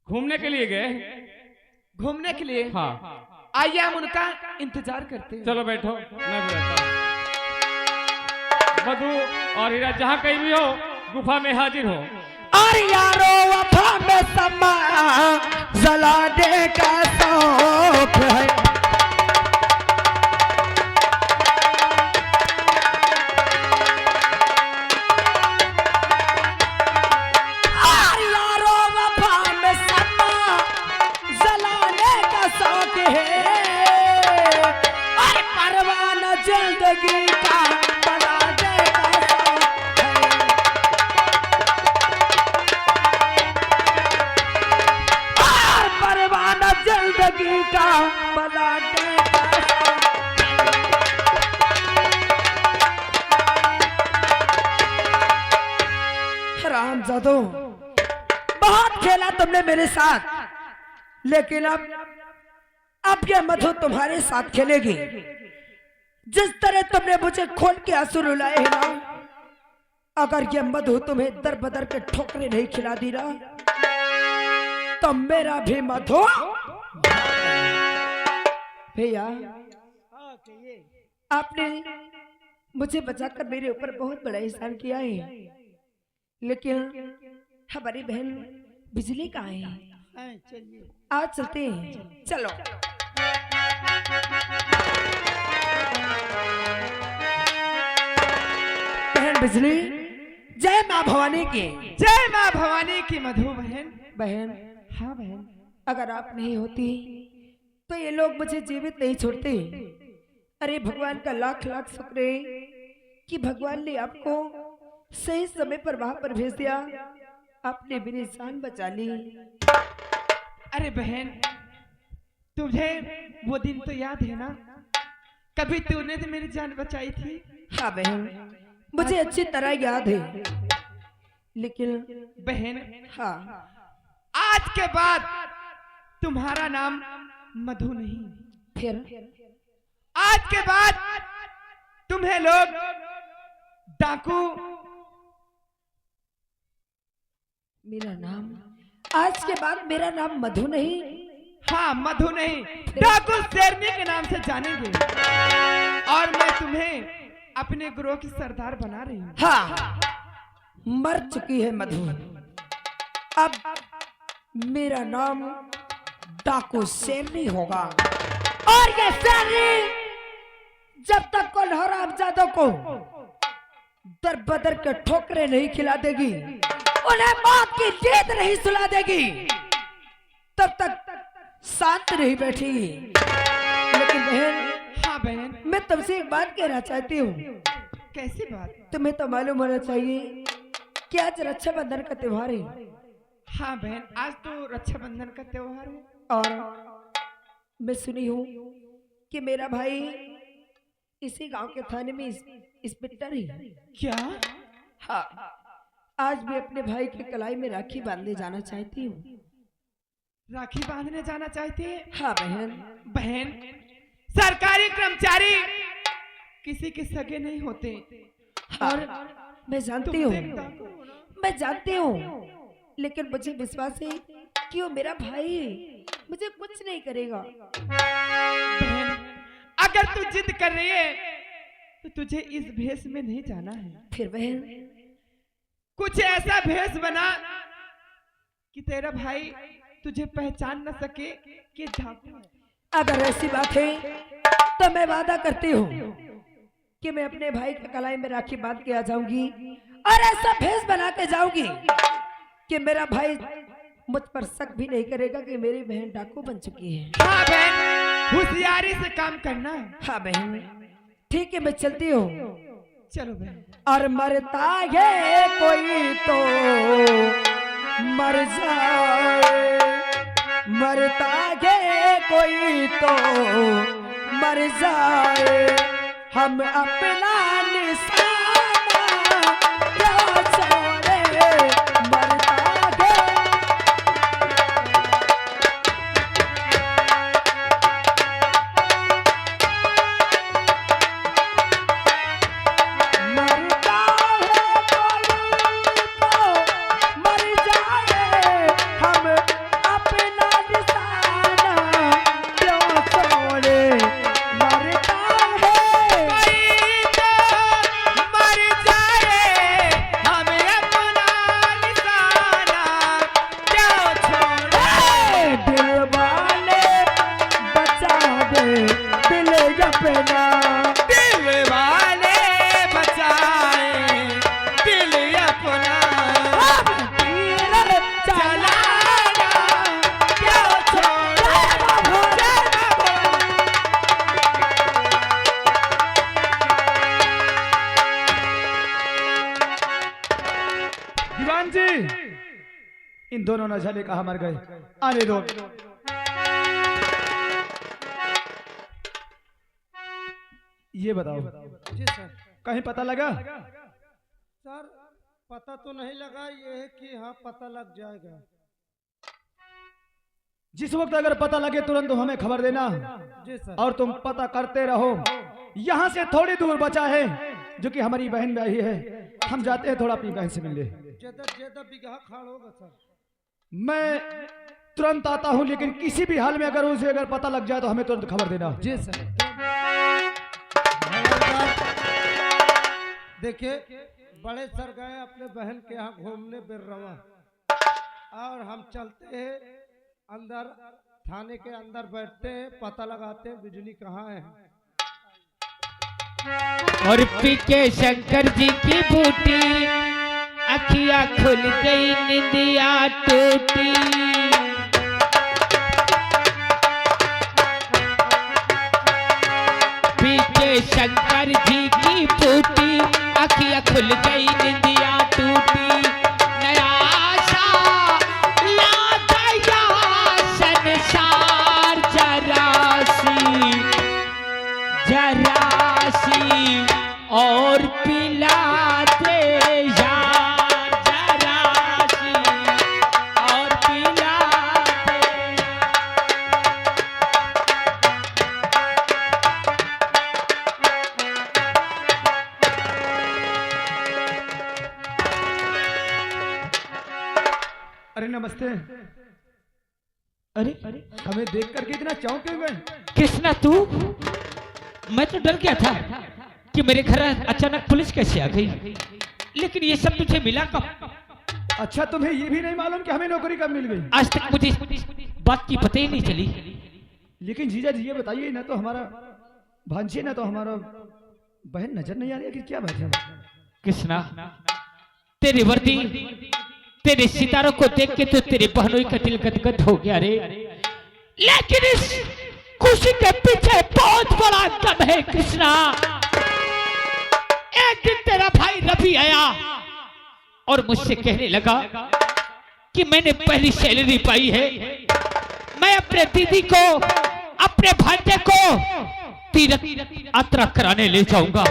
घूमने के लिए गए। घूमने के लिए? हाँ। आइए हम उनका इंतजार करते हैं। चलो बैठो, मैं भी बैठता हूँ। मधु और हीरा जहाँ कहीं भी हो गुफा में हाजिर हो। और यारो वफा में समा जलाने का शौक है। और यारो वफा में समा जलाने का शौक है। और परवाना जिंदगी का बनाने का शौक है। परवाना जिंदगी का बनाने का हरामजादो, बहुत खेला तुमने मेरे साथ, लेकिन अब ये मधु तुम्हारे साथ खेलेगी। जिस तरह तुमने मुझे खोल के आंसू रुलाए हैं ना, अगर ये मधु तुम्हें दर बदर के ठोकरे नहीं खिला दी ना, तो मेरा भी मधु। भैया, आपने मुझे बचाकर मेरे ऊपर बहुत बड़ा एहसान किया है, लेकिन हमारी बहन बिजली कहाँ है? आज चलते हैं, चलो। बहन बिजली, जय माँ भवानी की। जय माँ भवानी की मधु बहन। बहन, हाँ बहन, अगर आप नहीं होती तो ये लोग मुझे जीवित नहीं छोड़ते। अरे भगवान का लाख लाख शुक्र है कि भगवान ने आपको सही समय पर वहां पर भेज दिया। आपने मेरी जान बचा ली। अरे बहन, तुझे वो दिन तो याद है ना, कभी तूने तो मेरी जान बचाई थी। हाँ बहन, मुझे अच्छी तरह याद है, लेकिन बहन, हाँ, आज के बाद तुम्हारा नाम मधु नहीं, फिर आज के बाद तुम्हें लोग डाकू। मेरा नाम, आज के बाद मेरा नाम मधु नहीं, हाँ मधु नहीं, डाकू शेरनी के नाम से जानेंगे। और मैं तुम्हें अपने ग्रोह की सरदार बना रही हूँ। हाँ, मर चुकी है मधु। अब मेरा नाम डाकू शेरनी होगा। और ये शेरनी जब तक को हरामजादों को दर बदर के ठोकरे नहीं खिला देगी, उन्हें मौत की नींद नहीं सुला देगी, तब तक शांत नहीं बैठेगी। लेकिन बहन, हाँ बहन, मैं तुमसे एक बात कहना चाहती हूँ। कैसी बात? तुम्हें तो मालूम होना चाहिए कि आज रक्षाबंधन का त्योहार है। हाँ बहन, आज तो रक्षाबंधन का त्योहार है। और मैं सुनी हूँ कि मेरा भाई इसी गांव के थाने में इंस्पेक्टर है। क्या? हाँ, आज भी अपने भाई के कलाई में राखी बांधने जाना चाहती हूँ। राखी बांधने जाना चाहती है? हाँ बहन। बहन, सरकारी कर्मचारी किसी के सगे नहीं होते। हाँ, और मैं जानती हूँ, मैं जानती हूँ, लेकिन मुझे विश्वास है कि वो मेरा भाई है, मुझे कुछ नहीं करेगा। बहन, अगर तू जिद कर रही है तो तुझे इस भेष में नहीं जाना है। फिर बहन, कुछ ऐसा भेष बना कि तेरा भाई तुझे पहचान न सके कि डाकू है। अगर ऐसी बात है तो मैं वादा करती हूँ कि मैं अपने भाई के कलाई में राखी बांध के आ जाऊंगी और ऐसा भेष बना के जाऊंगी कि मेरा भाई मुझ पर शक भी नहीं करेगा कि मेरी बहन डाकू बन चुकी है। हाँ बहन, होशियारी से काम करना है। हाँ बहन, ठीक है, मैं चलती हूँ। चलो बहन। और मरता है कोई तो मर जाए, मरता है कोई तो मर जाए, हम अपना निशाना क्यों छोड़े, मरता है। मरता है कोई तो मर जाए, हम दोनों न जले कहा मर गए। आने दो। ये बताओ जी सर। कहीं पता लगा? सर पता तो नहीं लगा, ये है कि हाँ पता लग जाएगा। जिस वक्त अगर पता लगे तुरंत हमें खबर देना। जी सर। और तुम पता करते रहो। यहाँ से थोड़ी दूर बचा है जो कि हमारी बहन ब्याही है, हम जाते हैं थोड़ा अपनी बहन से मिलने। ज्यादा बिगहा खाड़ होगा सर। मैं तुरंत आता हूँ, लेकिन किसी भी हाल में अगर उसे अगर पता लग जाए तो हमें तुरंत खबर देना। जी सर। देखिए बड़े सर गए अपने बहन के यहाँ घूमने बिररवा, और हम चलते हैं अंदर, थाने के अंदर बैठते हैं, पता लगाते हैं बिजली कहाँ है। और पीके शंकर जी की बूटी, अखियां खुल गई निंदिया टूटी। पीके शंकर जी की बूटी, अखियां खुल गई निंदिया टूटी। नया आशा ला गया संसार जरासी जरासी, और पिला दे यार जरासी, और पिला दे। अरे नमस्ते। अरे हमें देख करके इतना चौंके हुए? कृष्णा तू? मैं तो डर गया था कि मेरे घर अचानक पुलिस कैसे आ गई, लेकिन ये सब तुझे मिला कब? अच्छा तुम्हें ये भी नहीं मालूम कि हमें नौकरी कब मिल गई? आज तक मुझे इस बात की पता ही नहीं चली। लेकिन जीजा जी ये बताइए, ना तो हमारा भांजे ना तो हमारा बहन नजर नहीं आ रही है कि क्या बात है? कृष्णा तेरी वर्दी, तेरे सितारों को देख के तो तेरे बहनों का दिल गदगद हो गया रे, लेकिन इस खुशी के पीछे बहुत बड़ा गम है कृष्णा। एक दिन तेरा भाई रवि आया और मुझसे कहने लगा कि मैंने पहली सैलरी पाई है, मैं अपने दीदी को, अपने भांजे को तीर्थ यात्रा कराने ले जाऊंगा।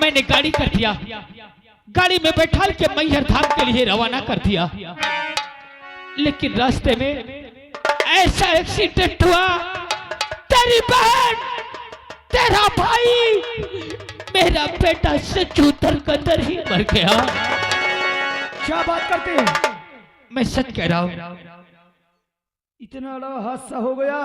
मैंने गाड़ी कर दिया, गाड़ी में बैठा के मैहर धाम के लिए रवाना कर दिया, लेकिन रास्ते में ऐसा एक्सीडेंट हुआ, तेरी बहन, तेरा भाई, मेरा बेटा सच्चू दरकंदर ही मर गया। क्या बात करते हैं? मैं सच कह रहा हूँ। इतना बड़ा हादसा हो गया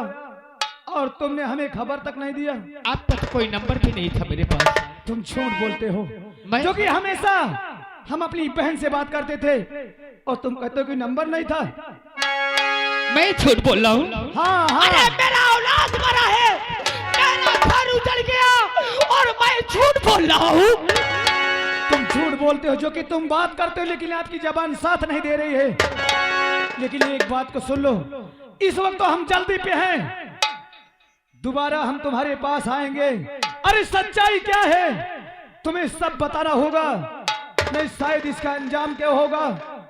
और तुमने हमें खबर तक नहीं दिया? आप तक कोई नंबर भी नहीं था मेरे पास। तुम झूठ बोलते हो, मैं जो कि हमेशा हम अपनी बहन से बात करते थे और तुम कहते हो कि नंबर नहीं था। मैं झूठ बोल रहा हूँ? हाँ हाँ। अरे मेरा औलाद मरा है, मेरा घर उजड़ गया और मैं झूठ बोल रहा हूँ? तुम झूठ बोलते हो, जो कि तुम बात करते हो लेकिन आपकी जबान साथ नहीं दे रही है। लेकिन एक बात को सुन लो, इस वक्त तो हम जल्दी पे हैं, दोबारा हम तुम्हारे पास आएंगे। अरे सच्चाई क्या है तुम्हें सब बताना होगा, नहीं शायद इसका अंजाम क्या होगा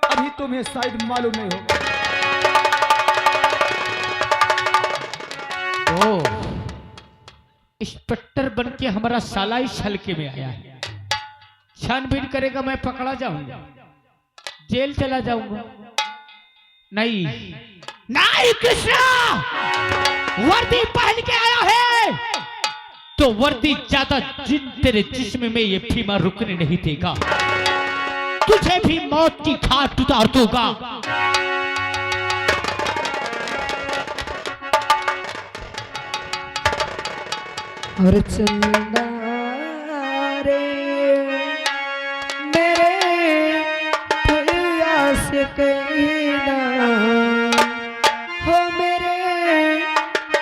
अभी तुम्हें शायद मालूम नहीं होगा। इंस्पेक्टर बन के हमारा साला इस हल्के में आया है, छानबीन करेगा, मैं पकड़ा जाऊंगा, जेल चला जाऊंगा। नहीं नहीं कृष्णा, वर्दी पहन के आया है तो वर्दी ज्यादा जिन तेरे जिस्म में ये फीमा रुकने नहीं देगा, तुझे भी मौत की घाट उतार दूंगा। और चंदा रे मेरे भैया से कहना, हो मेरे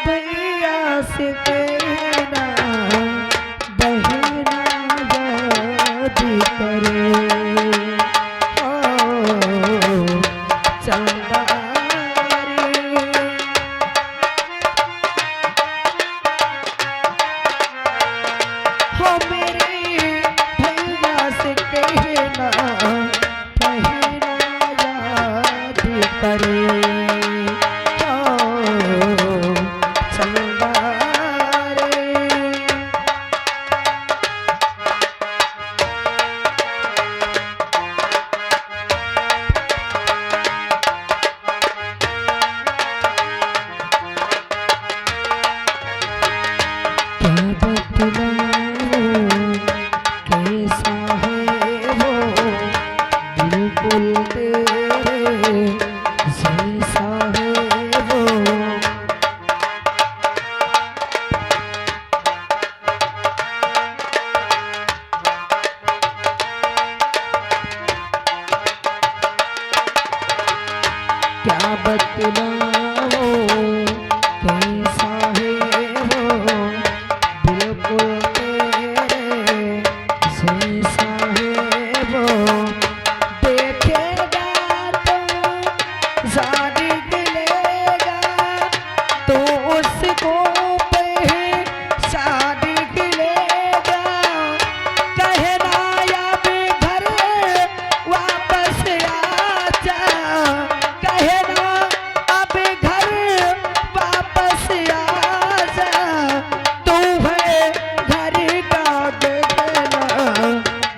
भैया से कहना, बहना याद करे। ओ चंदा हो मेरे भैया से कहना, बहना याद करे चंदा रे। क्या बतलाऊं कैसा है वो, बिल्कुल तेरे जैसा है वो। क्या बतलाऊं कैसा है वो, बिल्कुल तेरे जैसा है वो। देखेगा तो जाने मिलेगा, तो उसको पहचान मिलेगा। कहना अब घर वापस आजा, कहना अब घर वापस आजा। तू है घर का देखना,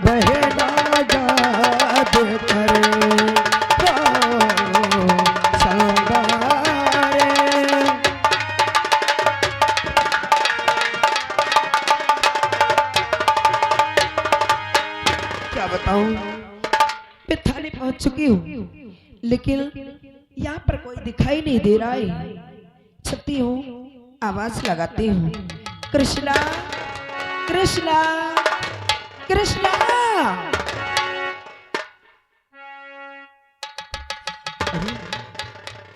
बहना याद करे चंदा रे। क्या बताऊं, मैं थाने पहुंच चुकी हूँ, लेकिन यहाँ पर कोई दिखाई नहीं दे रहा है। छपती हूँ, आवाज लगाती हूँ, कृष्णा कृष्णा कृष्णा।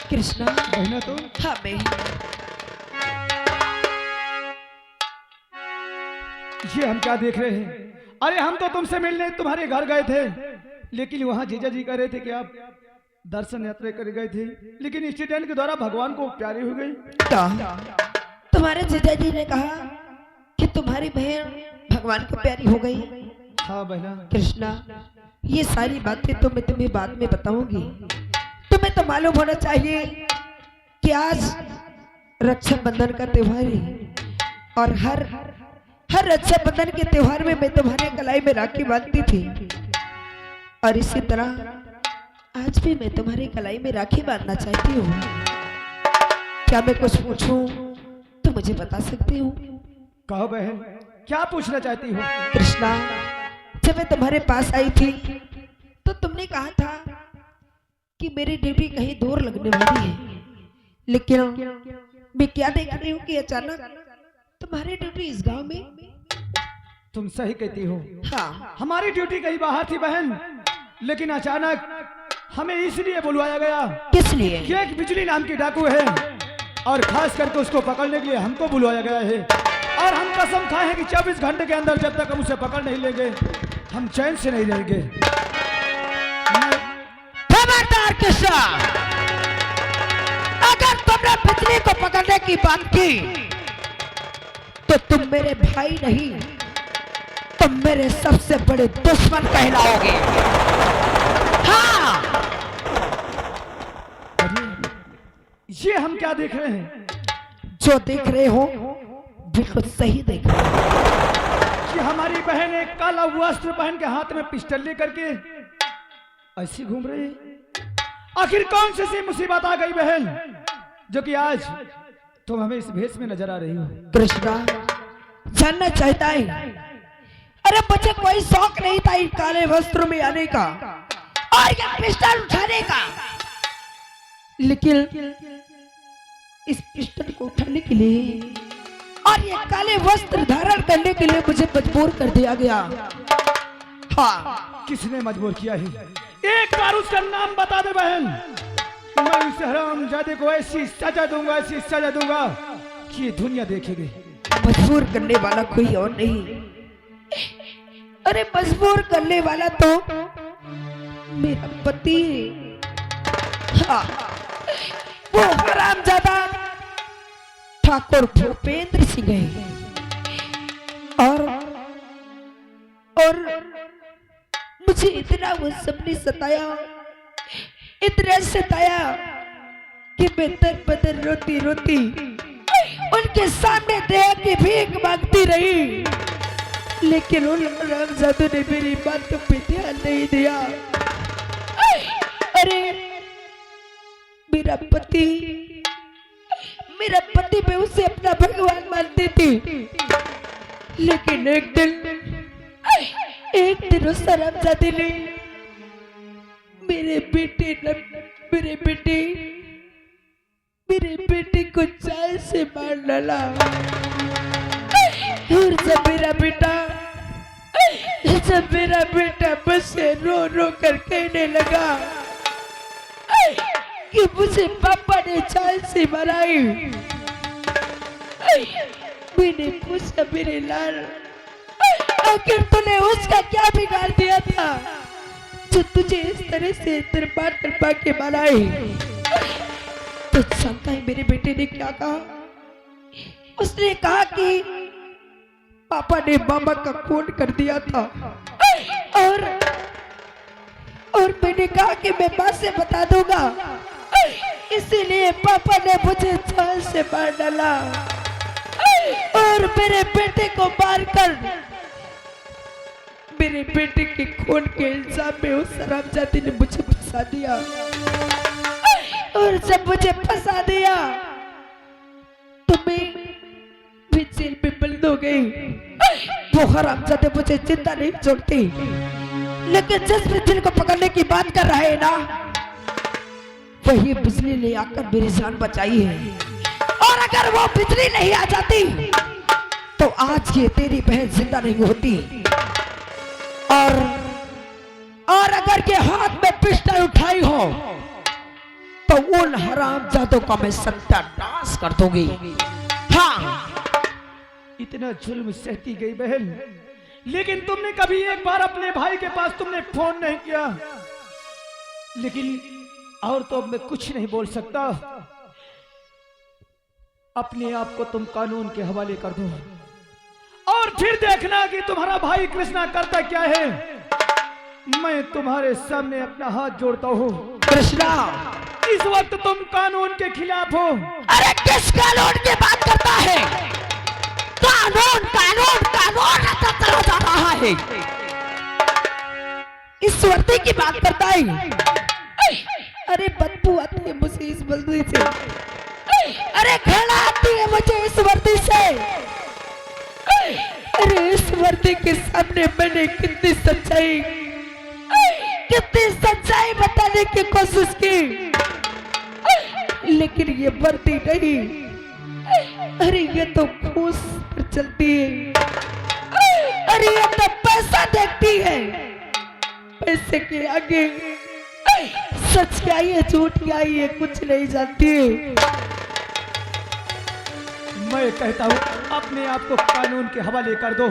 कृष्णा, बहना तो हाँ मैं। ये हम क्या देख रहे हैं? अरे हम तो तुमसे मिलने तुम्हारे घर गए थे, लेकिन वहाँ जीजा जी कह रहे थे कि आप दर्शन यात्रा कर गए थे, लेकिन इंसिडेंट के द्वारा भगवान को प्यारी हो गई। क्या तुम्हारे जीजाजी ने कहा कि तुम्हारी बहन भगवान को प्यारी हो गई? हाँ बहना। कृष्णा, ये सारी बातें तो मैं तुम्हें बाद में बताऊंगी। तुम्हें तो मालूम होना चाहिए कि आज रक्षाबंधन का त्योहार है, और हर रक्षाबंधन के त्योहार में मैं तुम्हारे कलाई में राखी बांधती थी, और इसी तरह आज भी मैं तुम्हारी कलाई में राखी बांधना चाहती हूँ। क्या मैं कुछ पूछूं तो मुझे बता सकती हूँ? कहो बहन, क्या पूछना चाहती हो? कृष्णा, जब मैं तुम्हारे पास आई थी तो तुमने कहा था कि मेरी ड्यूटी कहीं दूर लगने वाली है, लेकिन मैं क्या देख रही हूँ कि अचानक तुम्हारी ड्यूटी इस गांव में। तुम सही कहती हो, हाँ, हमारी ड्यूटी कहीं बाहर थी बहन, लेकिन अचानक हमें इसलिए बुलवाया गया किस लिए? कि एक बिजली नाम की डाकू है, और खास करके उसको पकड़ने के लिए हमको बुलवाया गया है। और हम कसम खाए हैं कि 24 घंटे के अंदर जब तक हम उसे पकड़ नहीं लेंगे, हम चैन से नहीं रहेंगे। खबरदार कृष्णा, अगर तुमने बिजली को पकड़ने की बात की तो तुम मेरे भाई नहीं, तुम मेरे सबसे बड़े दुश्मन कहलाओगे। हाँ, ये हम क्या देख रहे हैं? जो देख रहे हो बिल्कुल सही देख रहे हो। कि हमारी बहन एक काला वस्त्र पहन के हाथ में पिस्टल लेकर के ऐसी घूम रही है। आखिर कौन सी सी मुसीबत आ गई बहन, जो कि आज तुम हमें इस भेष में नजर आ रही हो? कृष्णा, जानना चाहता है? अरे मुझे कोई शौक नहीं था इन काले वस्त्रों में आने का और ये पिस्टल उठाने का, लेकिन इस पिस्टल को उठाने के लिए और ये काले वस्त्र धारण करने के लिए मुझे मजबूर कर दिया गया। हाँ, किसने मजबूर किया है? एक बार उसका नाम बता दे बहन, मैं उस हरामजादे को ऐसी सजा दूंगा कि ये दुनिया देखेगी। मजबूर करने वाला कोई और नहीं, अरे मजबूर करने वाला तो मेरा पति है। हाँ, वो हरामजादा ठाकुर भूपेंद्र सिंह है। और मुझे इतना वो सबने सताया, इतना सताया कि मैं दर बदर रोती रोती उनके सामने दया की भीख मांगती रही, लेकिन उन हरामजादों ने मेरी बातों पे ध्यान नहीं दिया। अरे मेरा पति मैं उसे अपना भगवान मानती थी, लेकिन एक दिन उस हरामजादी ने मेरे बेटे को चाय से मार डाला। और जब मेरा बेटा मुझसे रो रो कर कहने लगा कि मुझे पापा ने चाय से मराई, मैंने पूछा मेरे लाल आखिर तूने उसका क्या बिगाड़ दिया था जो तुझे इस तरह से तरपा के मराई। तो जानता है मेरे बेटे ने क्या कहा? उसने कहा कि पापा ने मामा का खून कर दिया था और मैंने कहा कि मैं मां से बता दूंगा, इसीलिए पापा ने मुझे जान से मार डाला और मेरे बेटे को मारकर मेरे बेटे के खून के इल्जाम में उस हरामजादी ने मुझे फंसा दिया। और जब मुझे फंसा दिया तो मैं भी जेल में बंद हो गई। वो हरामजादे मुझे जिंदा नहीं छोड़ती, लेकिन जिस भी दिल को पकड़ने की बात कर रहे हैं ना, वही बिजली ले आकर मेरी जान बचाई है। और अगर वो बिजली नहीं आ जाती तो आज ये तेरी बहन जिंदा नहीं होती। और अगर के हाथ में पिस्टल उठाई हो तो उन हरामजादों का मैं सत्यानाश कर दूंगी। हाँ, इतना जुल्म सहती गई बहन, लेकिन तुमने कभी एक बार अपने भाई के पास तुमने फोन नहीं किया। लेकिन और तो अब मैं कुछ नहीं बोल सकता। अपने आप को तुम कानून के हवाले कर दो और फिर देखना कि तुम्हारा भाई कृष्णा करता क्या है। मैं तुम्हारे सामने अपना हाथ जोड़ता हूँ। कृष्णा, इस वक्त तुम कानून के खिलाफ हो। अरे किस कानून की बात करता है? कानून कानून कानून चला जा रहा है। इस वर्दी की बात करता है। अरे बदबू आती है मुझे इस वर्दी से। अरे घृणा आती है मुझे इस वर्दी से। अरे इस वर्दी के सामने मैंने कितनी सच्चाई बताने की कोशिश की, लेकिन ये वर्दी नहीं। अरे ये तो घूस पर चलती है। अरे ये तो पैसा देखती है। पैसे के आगे सच क्या है झूठ क्या है कुछ नहीं जानती है। मैं कहता हूँ अपने आप को कानून के हवाले कर दो,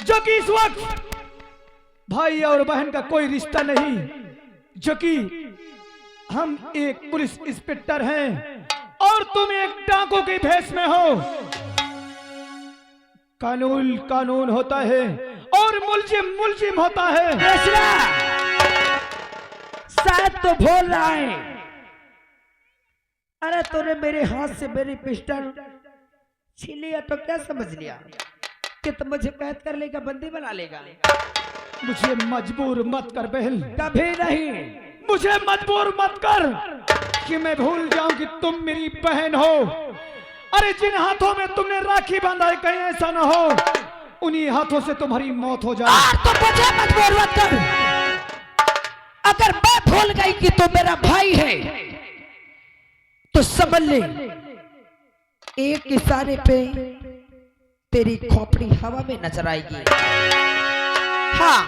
जो कि इस वक्त भाई और बहन का कोई रिश्ता नहीं, जो कि हम एक पुलिस इंस्पेक्टर हैं और तुम एक डाकू के भेष में हो। कानून कानून होता है और मुलजिम मुलजिम होता है। शायद तो भूल रहा है। अरे तूने मेरे हाथ से मेरी पिस्टल छीन लिया तो क्या समझ लिया कि तुम मुझे कैद कर लेगा, बंदी बना लेगा? मुझे मजबूर मत कर बहन, कभी नहीं। मुझे मजबूर मत कर कि मैं भूल जाऊं कि तुम मेरी बहन हो। अरे जिन हाथों में तुमने राखी बांधा है कहीं ऐसा ना हो उन्हीं हाथों से तुम्हारी मौत हो जाए। तो मुझे मजबूर मत कर। अगर मैं भूल गई कि तू मेरा भाई है तो समझ ले एक इशारे पे तेरी खोपड़ी हवा में नजर आएगी। हाँ,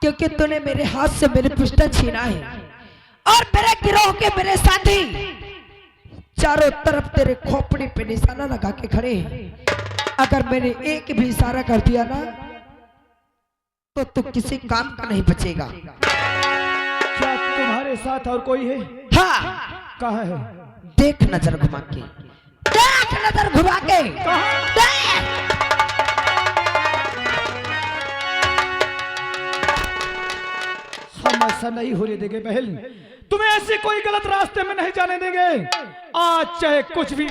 क्योंकि तूने मेरे हाथ से मेरी पिस्टल छीना है और मेरे गिरोह के मेरे साथी चारों तरफ तेरे खोपड़ी पे निशाना लगा के खड़े हैं। अगर मैंने एक भी इशारा कर दिया ना तो तू किसी काम का नहीं बचेगा। क्या तुम्हारे साथ और कोई है? हाँ, कहाँ है? देख नजर घुमा के, देख नजर घुमा के। देख। हम ऐसा नहीं होने देंगे बहन। तुम्हें ऐसे कोई गलत रास्ते में नहीं जाने देंगे। आज चाहे कुछ भी।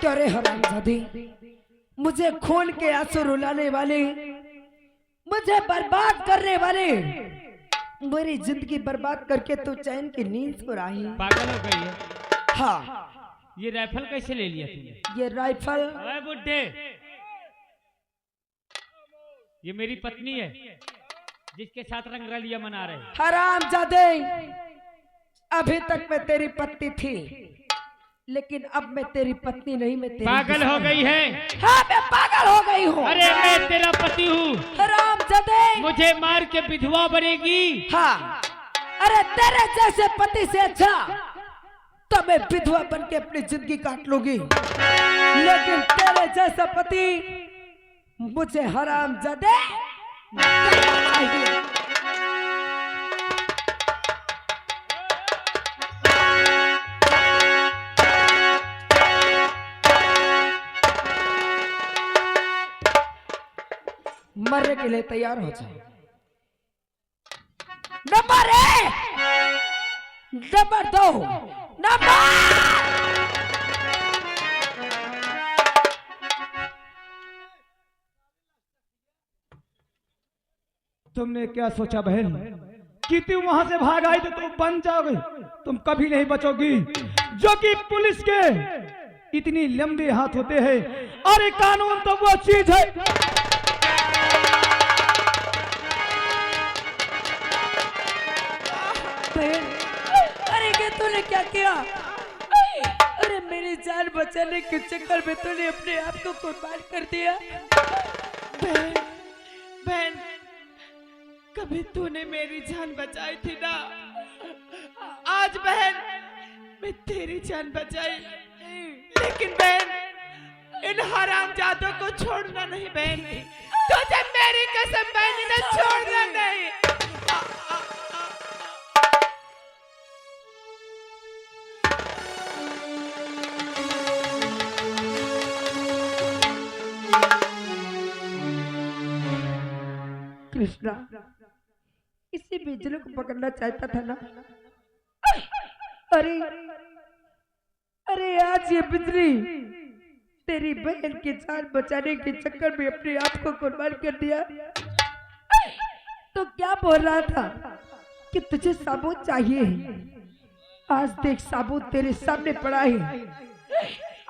क्या रे हरामजादी, मुझे खून के आंसू रुलाने वाले, मुझे बर्बाद करने वाले, मेरी जिंदगी बर्बाद करके तू चैन की नींद सो रही। पागल हो गई है। हाँ, ये राइफल कैसे ले लिया तूने? ये राइफल ओए बुड्ढे, ये मेरी पत्नी है जिसके साथ रंगरलिया मना रहे हैं। हरामजादे, अभी तक मैं तेरी पत्नी थी, लेकिन अब मैं तेरी पत्नी नहीं, मैं तेरी पागल हो गई है। हाँ, मैं पागल हो गई हूँ। अरे मैं तेरा पति हूँ। हरामजादे, मुझे मार के विधवा बनेगी। हाँ, अरे तेरे जैसे पति से अच्छा तो मैं विधवा बन के अपनी जिंदगी काट लूंगी, लेकिन तेरे जैसा पति मुझे हरामजादे चाहिए। मरने के लिए तैयार हो जाए। Number 1, number 2, number. तुमने क्या सोचा बहन कि तुम वहां से भाग आई तो तुम बन जाओगे? तुम कभी नहीं बचोगी। जो कि पुलिस के इतनी लंबे हाथ होते हैं, और एक कानून तो वो चीज है। अरे क्या तूने क्या किया? अरे मेरी जान बचाने के चक्कर में तूने अपने आप को कुर्बान कर दिया। बहन, बहन, कभी तूने मेरी जान बचाई थी ना, आज बहन मैं तेरी जान बचाई। लेकिन बहन, इन हरामजादों को छोड़ना नहीं बहन, तुझे मेरी कसम बहन, इन्हें छोड़ना नहीं। कृष्णा, इसी बिजली को पकड़ना चाहता था ना? अरे अरे आज ये बिजली तेरी बहन की जान बचाने के चक्कर में अपने आप को कुर्बान कर दिया। तो क्या बोल रहा था कि तुझे सबूत चाहिए? आज देख, सबूत तेरे सामने पड़ा है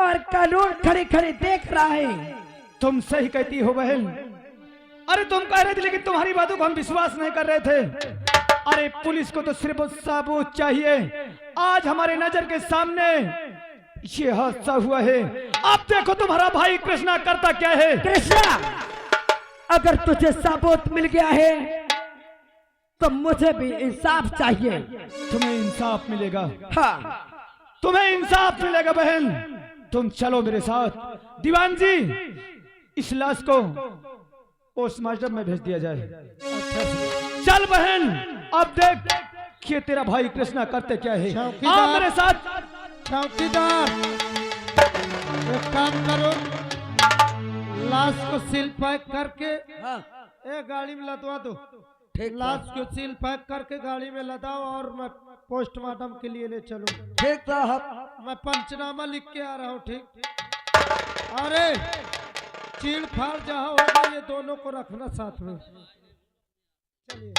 और कानून खड़े खड़े देख रहा है। तुम सही कहती हो बहन। अरे तुम कह रहे थे, लेकिन तुम्हारी बातों को हम विश्वास नहीं कर रहे थे। अरे पुलिस को तो सिर्फ सबूत चाहिए। आज हमारे नजर के सामने ये हादसा हुआ है। अब देखो तुम्हारा भाई कृष्णा करता क्या है। कृष्णा, अगर तुझे सबूत मिल गया है तो मुझे भी इंसाफ चाहिए। तुम्हें इंसाफ मिलेगा। हाँ, तुम्हें इंसाफ मिलेगा बहन। तुम चलो मेरे साथ। दीवान जी, इस लाश को पोस्टमार्टम में भेज दिया जाए। चल बहन, अब देख कि तेरा भाई कृष्णा करते क्या है। आ मेरे साथ। चौकीदार, एक काम करो, लाश को सील पैक करके एक गाड़ी में लदवा दो। लाश को सील पैक करके गाड़ी में लदाओ और मैं पोस्टमार्टम के लिए ले चलूं। ठीक साहब, मैं पंचनामा लिख के आ रहा हूँ। ठीक। अरे चीड़ फाड़ जहाँ होगा ये दोनों को रखना साथ में। चलिए।